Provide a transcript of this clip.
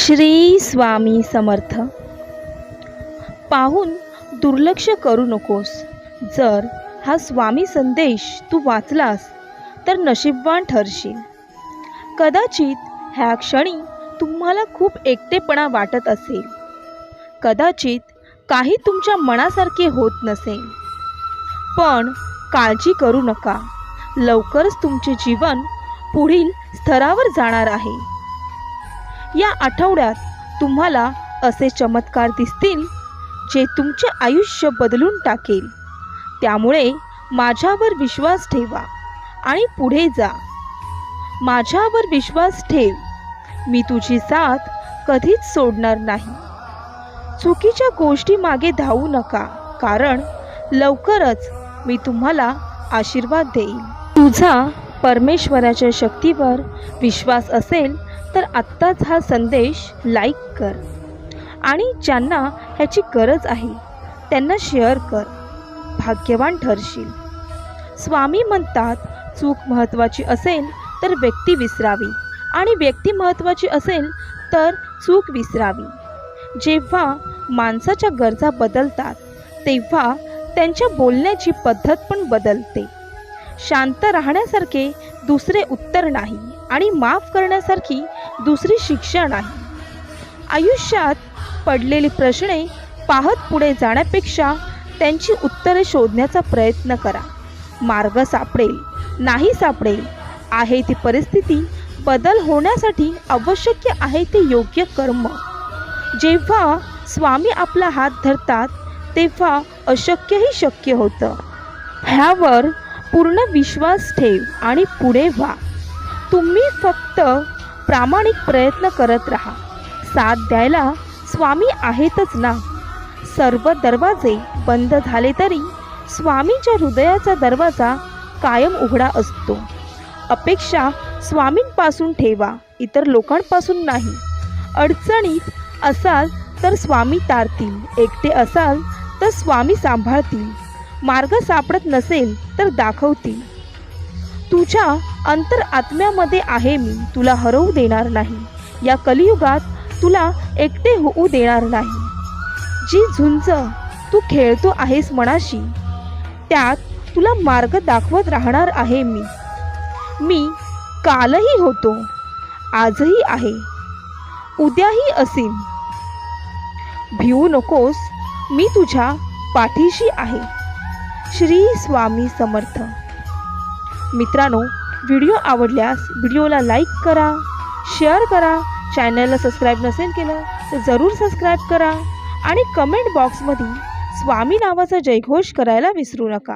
श्री स्वामी समर्थ. पाहून दुर्लक्ष करू नकोस. जर हा स्वामी संदेश तू वाचलास तर नशीबवान ठरशील. कदाचित ह्या क्षणी तुम्हाला खूप एकटेपणा वाटत असेल. कदाचित काही तुमच्या मनासारखे होत नसेल. पण काळजी करू नका. लवकरच तुमचे जीवन पुढील स्तरावर जाणार आहे. या आठवड्यात तुम्हाला असे चमत्कार दिसतील जे तुमचे आयुष्य बदलून टाकेल. त्यामुळे माझ्यावर विश्वास ठेवा आणि पुढे जा. माझ्यावर विश्वास ठेव. मी तुझी साथ कधीच सोडणार नाही. चुकीच्या गोष्टी मागे धावू नका, कारण लवकरच मी तुम्हाला आशीर्वाद देईन. तुझा परमेश्वराच्या शक्तीवर विश्वास असेल तर आत्ताच हा संदेश लाईक कर आणि ज्यांना ह्याची गरज आहे त्यांना शेअर कर. भाग्यवान ठरशील. स्वामी म्हणतात, चूक महत्त्वाची असेल तर व्यक्ती विसरावी आणि व्यक्ती महत्त्वाची असेल तर चूक विसरावी. जेव्हा माणसाच्या गरजा बदलतात तेव्हा त्यांच्या बोलण्याची पद्धत पण बदलते. शांत राहण्यासारखे दुसरे उत्तर नाही आणि माफ करण्यासारखी दुसरी शिक्षा नाही. आयुष्यात पडलेली प्रश्ने पाहत पुढे जाण्यापेक्षा त्यांची उत्तरे शोधण्याचा प्रयत्न करा. मार्ग सापडेल, नाही सापडेल, आहे ती परिस्थिती बदल होण्यासाठी आवश्यक आहे ते योग्य कर्म. जेव्हा स्वामी आपला हात धरतात तेव्हा अशक्यही शक्य होतं. ह्यावर पूर्ण विश्वास ठेव आणि पुढे व्हा. तुम्ही फक्त प्रामाणिक प्रयत्न करत राहा. साथ द्यायला स्वामी आहेतच ना. सर्व दरवाजे बंद झाले तरी स्वामींच्या हृदयाचा दरवाजा कायम उघडा असतो. अपेक्षा स्वामींपासून ठेवा, इतर लोकांपासून नाही. अडचणीत असाल तर स्वामी तारतील. एकटे असाल तर स्वामी सांभाळतील. मार्ग सापडत नसेल तर दाखवतील. तुझ्या अंतरात्म्यामध्ये आहे मी. तुला हरवू देणार नाही. या कलियुगात तुला एकटे होऊ देणार नाही. जी झुंज तू खेळतो आहेस मनाशी, त्यात तुला मार्ग दाखवत राहणार आहे मी. मी कालही होतो, आजही आहे, उद्याही असीन. भिवू नकोस, मी तुझ्या पाठीशी आहे. श्री स्वामी समर्थ. मित्रांनो, व्हिडिओ आवडल्यास व्हिडिओला लाईक करा, शेअर करा. चॅनलला सबस्क्राईब नसेल केलं तर जरूर सबस्क्राईब करा आणि कमेंट बॉक्समध्ये स्वामी नावाचा जयघोष करायला विसरू नका.